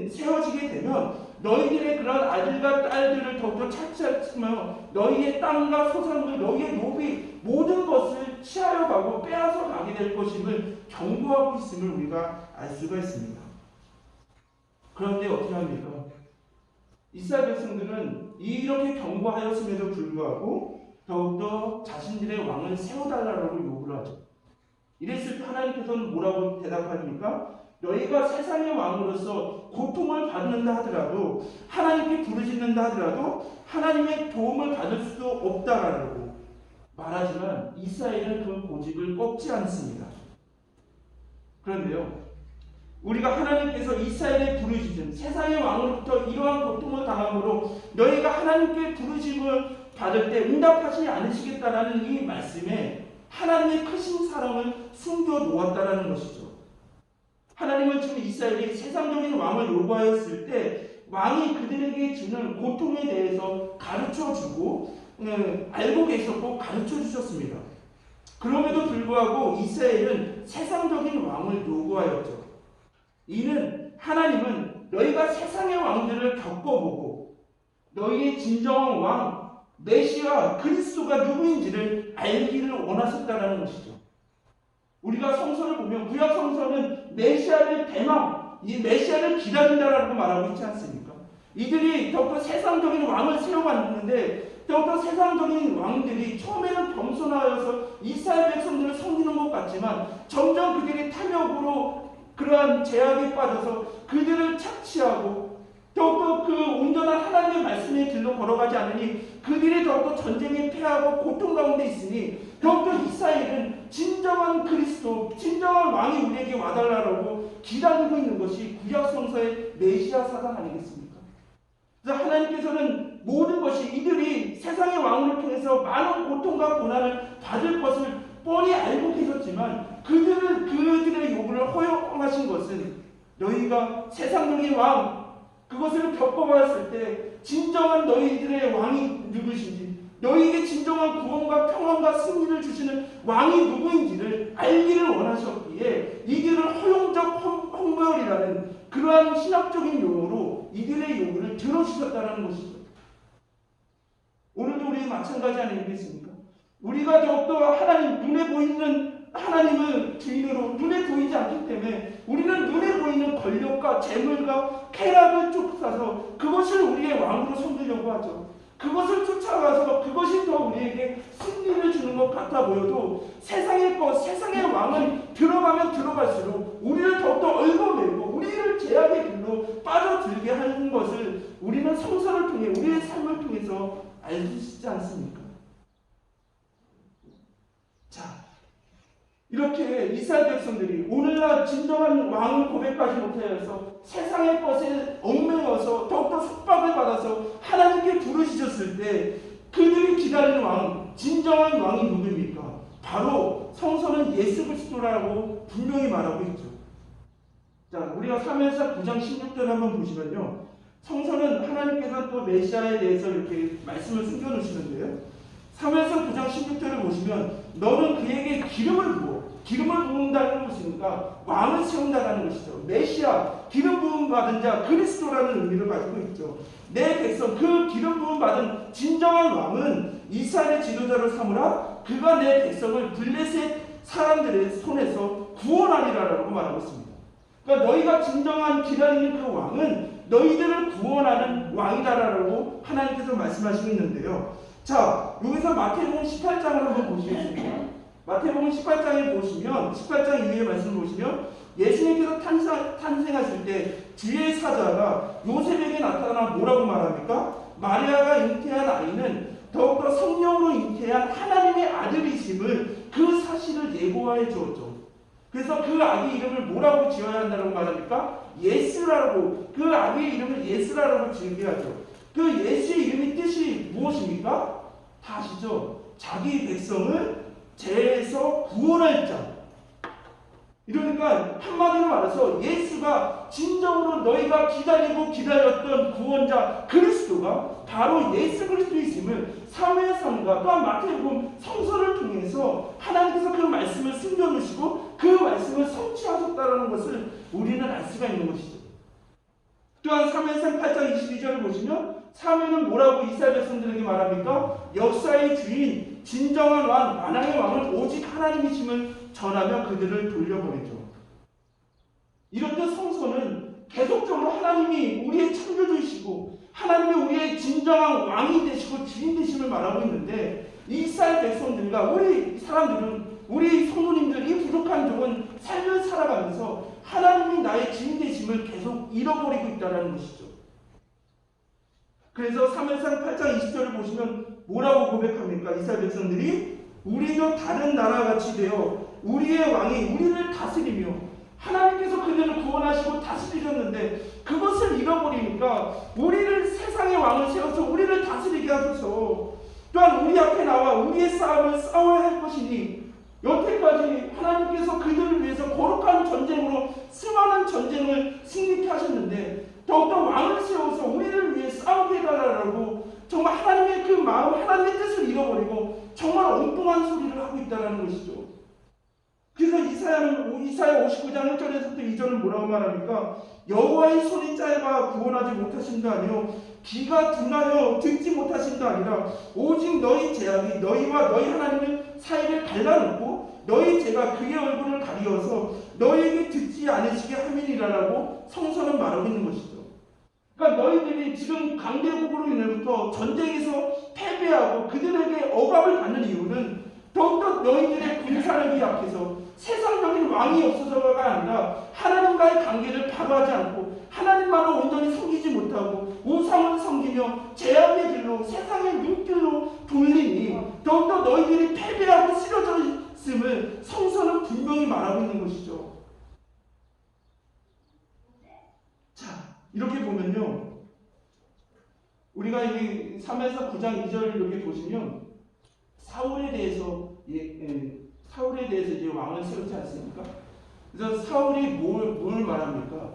세워지게 되면 너희들의 그런 아들과 딸들을 더욱더 착취하며 너희의 땅과 소산들, 너희의 노비 모든 것을 취하여 가고 빼앗아 가게 될 것임을 경고하고 있음을 우리가 알 수가 있습니다. 그런데 어떻게 합니까? 이스라엘 백성들은 이렇게 경고하였음에도 불구하고 더욱더 자신들의 왕을 세워달라고 요구를 하죠. 이랬을 때 하나님께서는 뭐라고 대답하십니까? 너희가 세상의 왕으로서 고통을 받는다 하더라도 하나님께 부르짖는다 하더라도 하나님의 도움을 받을 수 없다라고 말하지만 이스라엘은 그 고집을 꺾지 않습니다. 그런데요, 우리가 하나님께서 이스라엘의 부르짖음, 세상의 왕으로부터 이러한 고통을 당함으로 너희가 하나님께 부르짖음을 받을 때 응답하지 않으시겠다라는 이 말씀에 하나님의 크신 사랑을 숨겨 놓았다라는 것이죠. 하나님은 지금 이스라엘이 세상적인 왕을 요구하였을 때 왕이 그들에게 주는 고통에 대해서 가르쳐주고 알고 계셨고 가르쳐주셨습니다. 그럼에도 불구하고 이스라엘은 세상적인 왕을 요구하였죠. 이는 하나님은 너희가 세상의 왕들을 겪어보고 너희의 진정한 왕 메시아 그리스도가 누구인지를 알기를 원하셨다는 것이죠. 우리가 성서를 보면 구약 성서는 메시아를 대망, 이 메시아를 기다린다라고 말하고 있지 않습니까? 이들이 더욱더 세상적인 왕을 세워갔는데 더욱더 세상적인 왕들이 처음에는 겸손하여서 이스라엘 백성들을 섬기는 것 같지만 점점 그들이 탐욕으로 그러한 제약에 빠져서 그들을 착취하고 더욱더 그 온전한 하나님의 말씀의 길로 걸어가지 않으니 그들이 더욱더 전쟁에 패하고 고통 가운데 있으니 더욱더 이스라엘은 진정한 그리스도, 진정한 왕이 우리에게 와달라고 기다리고 있는 것이 구약 성서의 메시아 사상 아니겠습니까? 그래서 하나님께서는 모든 것이 이들이 세상의 왕을 통해서 많은 고통과 고난을 받을 것을 뻔히 알고 계셨지만 그들의 요구를 허용하신 것은 너희가 세상적인 왕 그것을 겪어봤을 때 진정한 너희들의 왕이 누구신지 너희에게 진정한 구원과 평안과 승리를 주시는 왕이 누구인지를 알기를 원하셨기에 이들을 허용적 홍보열이라는 그러한 신학적인 용어로 이들의 요구를 들어주셨다는 것이죠. 오늘도 우리 마찬가지 아니겠습니까? 우리가 더욱더 하나님 눈에 보이는 하나님을 주인으로 눈에 보이지 않기 때문에 우리는 눈에 보이는 권력과 재물과 쾌락을 쫓아서 그것을 우리의 왕으로 섬기려고 하죠. 그것을 쫓아가서 그것이 더 우리에게 승리를 주는 것 같아 보여도 세상의 것, 세상의 왕은 들어가면 들어갈수록 우리를 더욱더 얽어매고 우리를 제약의 길로 빠져들게 하는 것을 우리는 성서를 통해 우리의 삶을 통해서 알 수 있지 않습니까? 자, 이렇게 이스라엘 백성들이 오늘날 진정한 왕을 고백하지 못하여서 세상의 것에 얽매여서 더욱더 속박을 받아서 하나님께 부르짖었을 때 그들이 기다리는 왕, 진정한 왕이 누구입니까? 바로 성서는 예수 그리스도라고 분명히 말하고 있죠. 자, 우리가 사무엘상 9장 16절을 한번 보시면요, 성서는 하나님께서 또 메시아에 대해서 이렇게 말씀을 숨겨놓으시는데요, 사무엘상 9장 16절을 보시면 너는 그에게 기름을 부어 기름을 부은다는 것이니까 왕을 세운다는 것이죠. 메시아, 기름 부음 받은 자, 그리스도라는 의미를 가지고 있죠. 내 백성, 그 기름 부음 받은 진정한 왕은 이스라엘의 지도자로 삼으라. 그가 내 백성을 블레셋 사람들의 손에서 구원하리라라고 말하고 있습니다. 그러니까 너희가 진정한 기다리는 그 왕은 너희들을 구원하는 왕이다라고 하나님께서 말씀하시고 있는데요. 자, 여기서 마태복음 18장을 한번 보시겠습니다. 마태복음 18장에 보시면 18장 이후의 말씀을 보시면 예수님께서 탄생하실 때 주의 사자가 요셉에게 나타나 뭐라고 말합니까? 마리아가 잉태한 아이는 더욱더 성령으로 잉태한 하나님의 아들이심을 그 사실을 예고하여 주었죠. 그래서 그 아기 이름을 뭐라고 지어야 한다고 말합니까? 예수라고, 그 아기의 이름을 예수라고 지으게 하죠. 그 예수의 이름의 뜻이 무엇입니까? 다 아시죠? 자기 백성을 죄에서 구원할 자. 이러니까 한마디로 말해서 예수가 진정으로 너희가 기다리고 기다렸던 구원자 그리스도가 바로 예수 그리스도이심을 사무엘상과 또한 마태복음 성서를 통해서 하나님께서 그 말씀을 숨겨두시고 그 말씀을 성취하셨다는 것을 우리는 알 수가 있는 것이죠. 또한 사무엘상 8장 22절을 보시면 사무엘은 뭐라고 이스라엘 백성들에게 말합니까? 역사의 주인 진정한 왕 만왕의 왕은 오직 하나님이심을 전하며 그들을 돌려보내죠. 이렇듯 성서는 계속적으로 하나님이 우리의 창조주이시고 하나님이 우리의 진정한 왕이 되시고 주인 되심을 말하고 있는데 이스라엘 백성들과 우리 사람들은 우리 성도님들 이 부족한 종은 삶을 살아가면서 하나님이 나의 주인 되심을 계속 잃어버리고 있다는 것이죠. 그래서 사무엘상 8장 20절을 보시면 뭐라고 고백합니까? 이스라엘 백성들이 우리도 다른 나라와 같이 되어 우리의 왕이 우리를 다스리며 하나님께서 그들을 구원하시고 다스리셨는데 그것을 잃어버리니까 우리를 세상의 왕을 세워서 우리를 다스리게 하소서. 또한 우리 앞에 나와 우리의 싸움을 싸워야 할 것이니 여태까지 하나님께서 그들을 위해서 거룩한 전쟁으로 수많은 전쟁을 승리케 하셨는데 더욱더 왕을 세워서 우리를 위해 싸우게 해달라고 정말 하나님의 그 마음, 하나님의 뜻을 잃어버리고 정말 엉뚱한 소리를 하고 있다는 것이죠. 그래서 이사야 59장 1절에서부터 2절은 뭐라고 말합니까? 여호와의 손이 짧아 구원하지 못하심도 아니요 귀가 둔하여 듣지 못하심도 아니라 오직 너희 죄악이 너희와 너희 하나님의 사이를 갈라놓고 너희 죄가 그의 얼굴을 가리어서 너희에게 듣지 않으시게 함이니라라고 성서는 말하고 있는 것이죠. 그러니까 너희들이 지금 강대국으로 인해부터 전쟁에서 패배하고 그들에게 억압을 받는 이유는 더욱더 너희들의 군사력이 약해서 세상적인 왕이 없어서가 아니라 하나님과의 관계를 바로하지 않고 하나님만을 온전히 섬기지 못하고 우상을 섬기며 죄악의 길로 세상의 눈길로 돌리니 더욱더 너희들이 패배하고 쓰러져 있음을 성서는 분명히 말하고 있는 것이죠. 자, 이렇게 보면요, 우리가 이 3에서 9장 2절을 이렇게 보시면 사울에 대해서 이제 왕을 세우지 않습니까? 그래서 사울이 뭘 말합니까?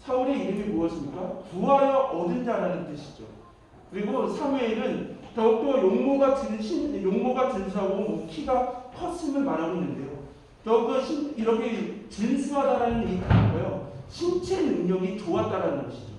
사울의 이름이 무엇입니까? 구하여 얻은 자라는 뜻이죠. 그리고 사무엘은 더욱더 용모가 준수하고 키가 컸음을 말하고 있는데요. 더욱더 이렇게 준수하다라는 이 단어고요. 신체 능력이 좋았다라는 것이죠.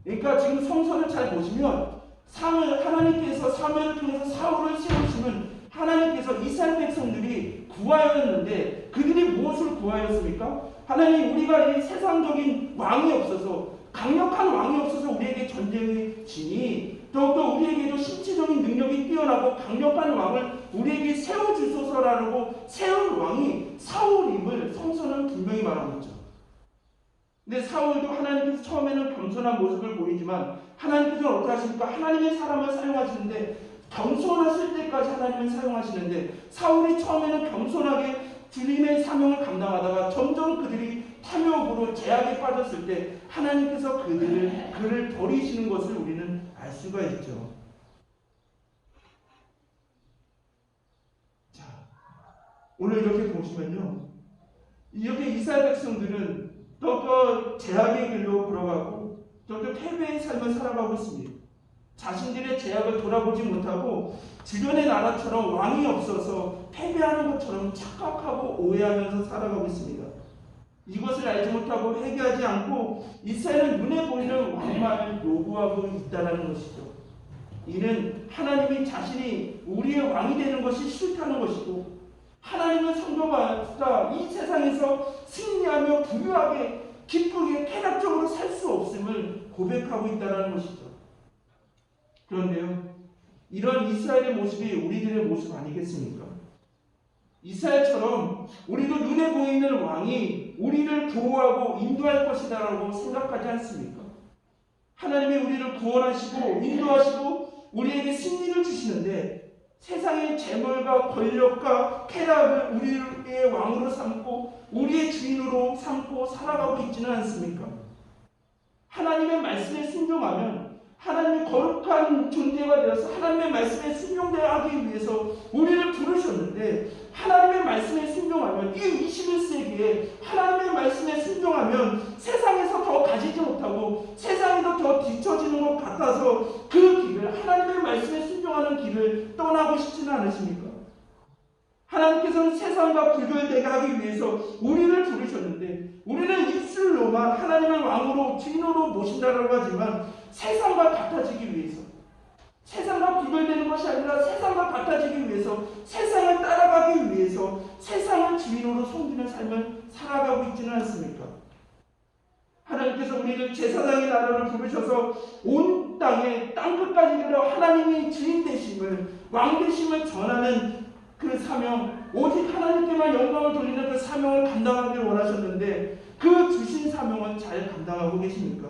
그러니까 지금 성서를 잘 보시면 하나님께서 사무엘을 통해서 사울을 세우시면 하나님께서 이스라엘 백성들이 구하였는데 그들이 무엇을 구하였습니까? 하나님, 우리가 이 세상적인 왕이 없어서 강력한 왕이 없어서 우리에게 전쟁을 지니 더욱더 우리에게도 신체적인 능력이 뛰어나고 강력한 왕을 우리에게 세워주소서라고 세운 왕이 사울임을 성서는 분명히 말하고 있죠. 근데 사울도 하나님께서 처음에는 겸손한 모습을 보이지만 하나님께서는 어떻게 하십니까? 하나님의 사람을 사용하시는데 겸손하실 때까지 하나님을 사용하시는데 사울이 처음에는 겸손하게 주님의 사명을 감당하다가 점점 그들이 탐욕으로 제약에 빠졌을 때 하나님께서 그를 버리시는 것을 우리는 알 수가 있죠. 자, 오늘 이렇게 보시면요, 이렇게 이스라엘 백성들은 더욱더 제약의 길로 걸어가고 더욱더 패배의 삶을 살아가고 있습니다. 자신들의 제약을 돌아보지 못하고 주변의 나라처럼 왕이 없어서 패배하는 것처럼 착각하고 오해하면서 살아가고 있습니다. 이것을 알지 못하고 회개하지 않고 이스라엘은 눈에 보이는 왕만을 요구하고 있다는 것이죠. 이는 하나님이 자신이 우리의 왕이 되는 것이 싫다는 것이고, 하나님은 성도가 이 세상에서 승리하며 부유하게 기쁘게 쾌락적으로 살 수 없음을 고백하고 있다는 것이죠. 그런데요, 이런 이스라엘의 모습이 우리들의 모습 아니겠습니까? 이스라엘처럼 우리도 눈에 보이는 왕이 우리를 보호하고 인도할 것이다라고 생각하지 않습니까? 하나님이 우리를 구원하시고 인도하시고 우리에게 승리를 주시는데, 세상의 재물과 권력과 쾌락을 우리의 왕으로 삼고 우리의 주인으로 삼고 살아가고 있지는 않습니까? 하나님의 말씀에 순종하면 하나님의 거룩한 존재가 되어서 하나님의 말씀에 순종하기 위해서 우리를 부르셨는데, 하나님의 말씀에 순종하면 이 21세기에 하나님의 말씀에 순종하면 세상에서 더 가지지 못하고 세상에서 더 뒤처지는 것 같아서 그 길을, 하나님의 말씀에 순종하는 길을 떠나고 싶지는 않으십니까? 하나님께서는 세상과 구별되게 하기 위해서 우리를 부르셨는데, 우리는 입술로만 하나님을 왕으로 주인으로 모신다라고 하지만 세상과 같아지기 위해서, 세상과 구별되는 것이 아니라 세상과 같아지기 위해서, 세상을 따라가기 위해서 세상을 주인으로 섬기는 삶을 살아가고 있지는 않습니까? 하나님께서 우리를 제사장의 나라를 부르셔서 온 땅에 땅끝까지 이르러 하나님이 주인 되심을, 왕 되심을 전하는 그 사명, 오직 하나님께만 영광을 돌리는 그 사명을 감당하기를 원하셨는데, 그 주신 사명은 잘 감당하고 계십니까?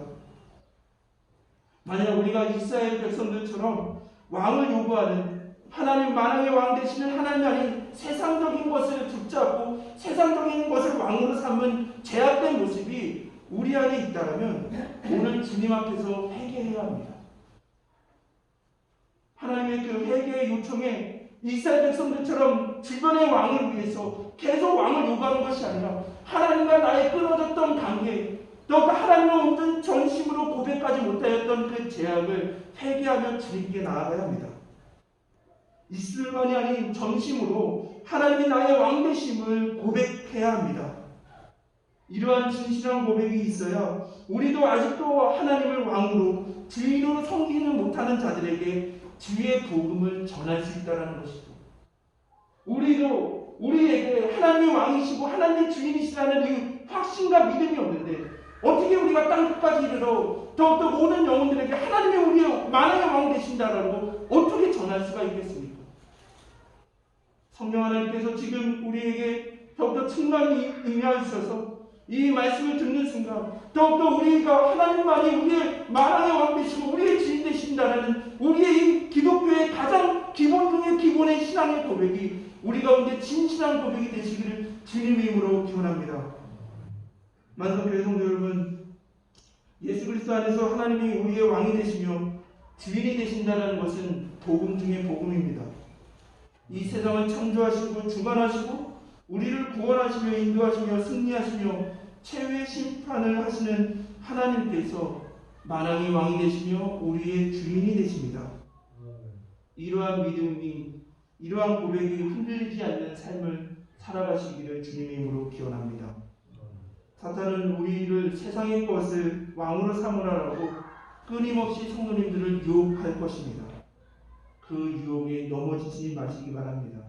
만약 우리가 이스라엘 백성들처럼 왕을 요구하는, 하나님 만왕의 왕 되시는 하나님이 아닌 세상적인 것을 붙잡고 세상적인 것을 왕으로 삼은 제약된 모습이 우리 안에 있다면 오늘 주님 앞에서 회개해야 합니다. 하나님의 그 회개의 요청에 이스라엘 백성들처럼 주변의 왕을 위해서 계속 왕을 요구하는 것이 아니라 하나님과 나의 끊어졌던 관계, 또 하나님을 온전 전심으로 고백하지 못하였던 그 제약을 회개하며 주님께 나아가야 합니다. 입술만이 아닌 전심으로 하나님이 나의 왕 되심을 고백해야 합니다. 이러한 진실한 고백이 있어야 우리도 아직도 하나님을 왕으로 주인으로 섬기는 못하는 자들에게 주의 복음을 전할 수 있다는 것이죠. 우리도 우리에게 하나님의 왕이시고 하나님의 주인이시라는 이 확신과 믿음이 없는데, 어떻게 우리가 땅끝까지 이르러 더욱더 모든 영혼들에게 하나님의 우리의 만왕의 왕 되신다라고 어떻게 전할 수가 있겠습니까? 성령 하나님께서 지금 우리에게 더욱더 충만히 임하여 주셔서 이 말씀을 듣는 순간 더욱더 우리가 하나님만이 우리의 만왕의 왕 되시고 우리의 주인 되신다는 우리의 이 기독교의 가장 기본 중의 기본의 신앙의 고백이 우리 가운데 진실한 고백이 되시기를 주님의 이름으로 기원합니다. 만성교회 성도 여러분, 예수 그리스도 안에서 하나님이 우리의 왕이 되시며 주인이 되신다는 것은 복음 중의 복음입니다. 이 세상을 창조하시고 주관하시고 우리를 구원하시며 인도하시며 승리하시며 최후의 심판을 하시는 하나님께서 만왕의 왕이 되시며 우리의 주인이 되십니다. 이러한 믿음이, 이러한 고백이 흔들리지 않는 삶을 살아가시기를 주님의 이름으로 기원합니다. 사탄은 우리를 세상의 것을 왕으로 삼으라고 끊임없이 성도님들을 유혹할 것입니다. 그 유혹에 넘어지지 마시기 바랍니다.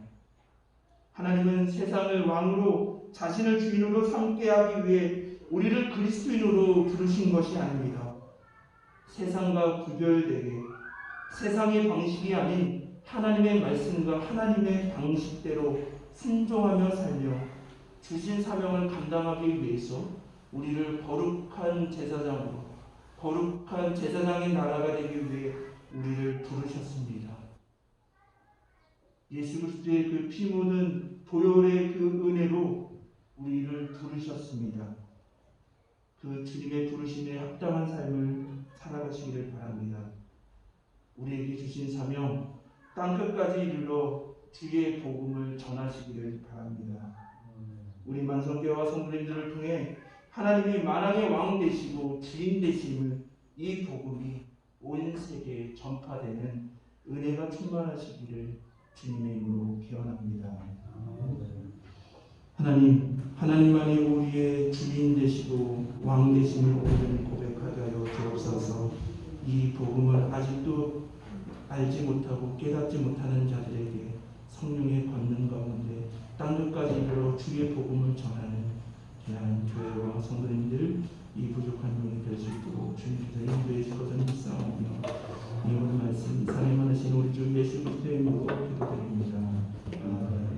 하나님은 세상을 왕으로 자신을 주인으로 삼게 하기 위해 우리를 그리스도인으로 부르신 것이 아닙니다. 세상과 구별되게 세상의 방식이 아닌 하나님의 말씀과 하나님의 방식대로 순종하며 살며 주신 사명을 감당하기 위해서 우리를 거룩한 제사장으로, 거룩한 제사장의 나라가 되기 위해 우리를 부르셨습니다. 예수 그리스도의 그 피 묻은 보혈의 그 은혜로 우리를 부르셨습니다. 그 주님의 부르심에 합당한 삶을 살아가시기를 바랍니다. 우리에게 주신 사명, 땅끝까지 이르러 주의 복음을 전하시기를 바랍니다. 우리 만성교회와 성도님들을 통해 하나님이 만왕의 왕 되시고 주인 되심을, 이 복음이 온 세계에 전파되는 은혜가 충만하시기를 주님의 이름으로 기원합니다. 하나님만이 우리의 주인 되시고 왕 되심을 온전히 고백하게 하여 주옵소서. 이 복음을 아직도 알지 못하고 깨닫지 못하는 자들에게 성령의 권능 가운데 땅끝까지 이르러 주의 복음을 전하는 귀한 교회와 성도님들 이 부족한 용이 될 수 있도록 주님께서 인도해 주시거든 믿사오며 이 오늘 말씀 사랑이 많으신 우리 주 예수 그리스도의 이름으로 기도드립니다. 아멘.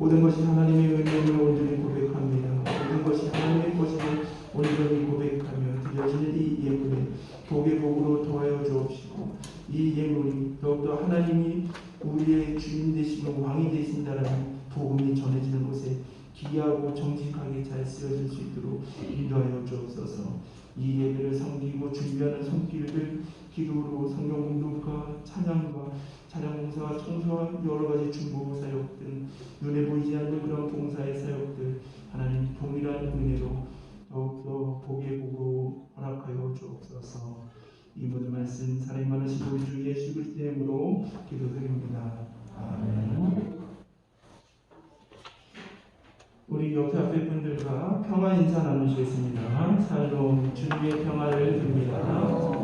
모든 것이 하나님의 은혜를 온전히 고백합니다. 모든 것이 하나님의 것임을 온전히 고백하며 드려지는 이 예물에 복의 복으로 더하여 주옵시고 이 예물이 더욱더 하나님이 우리의 주인 되시고 왕이 되신다라는 복음이 전해지는 곳에 기이하고 정직하게 잘 쓰여질 수 있도록 인도하여 주옵소서. 이 예배를 섬기고 준비하는 손길들 기도로 성경 공동과 찬양과 찬양봉사와 청소와 여러가지 중보 사역 등 눈에 보이지 않는 그런 봉사의 사역들 하나님 동일한 은혜로 더욱더 복의 복으로 허락하여 주옵소서. 이 모든 말씀 사랑이 많으신 우리 주 예수 그리스도의 이름으로 기도드립니다. 아멘. 우리 옆에 앞에 분들과 평화 인사 나누시겠습니다. 샬롬 주님의 평화를 빕니다.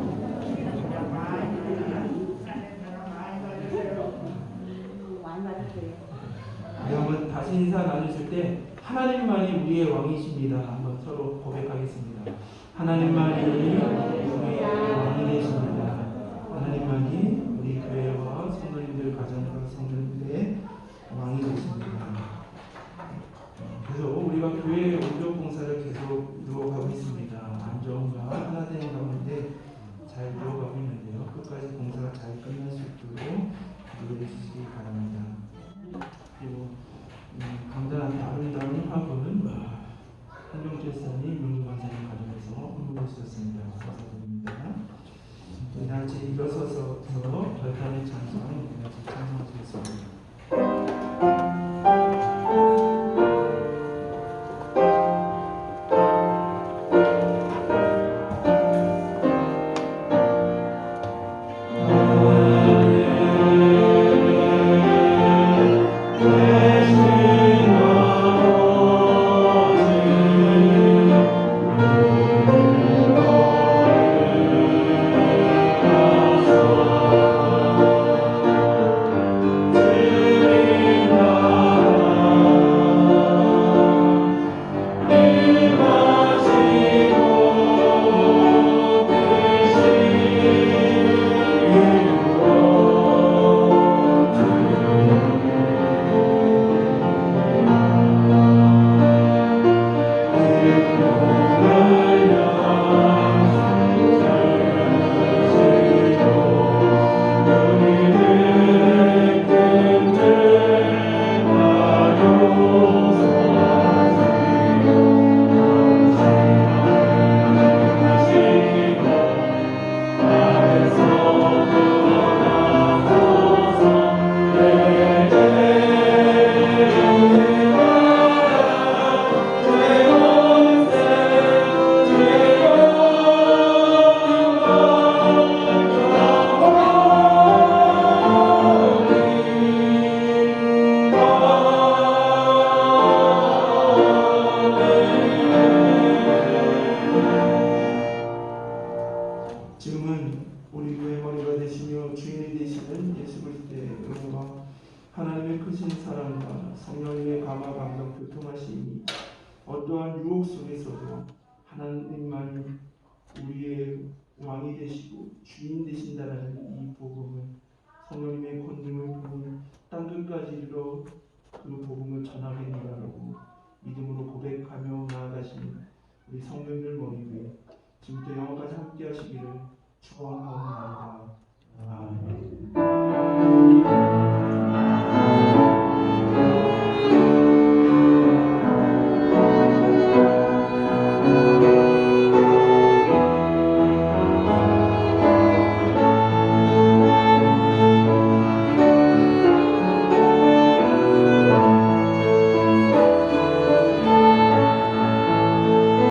네, 한번 다시 인사 나누실 때 하나님만이 우리의 왕이십니다. 한번 서로 고백하겠습니다. 하나님만이 우리의 왕이 되십니다. 하나님만이 우리 교회와 성도님들 가정과 성도님들의 왕이 되십니다. 그래서 우리가 교회 온전 봉사를 계속 이루어가고 있습니다. 안정과 하나된 가운데 잘 이루어가고 있는데요. 끝까지 봉사가 잘 끝날 수 있도록 기도해 주시기 바랍니다. 그리고 강단한 아름다운 화분 한경제사님, 윤두관사님 가정에서 헌물해 주셨습니다. 감사드립니다. 우리 다 같이 일어서서 별단의 찬송 우리 같이 찬송하시겠습니다. 지금은 우리 교회 머리가 되시며 주인이 되시는 예수 그리스도의 은혜와 하나님의 크신 사랑과 성령님의 감화 감동 교통하심이 어떠한 유혹 속에서도 하나님만이 우리의 왕이 되시고 주인 되신다라는 이 복음을 성령님의 권능을 통해 땅끝까지 이르러 그 복음을 전하게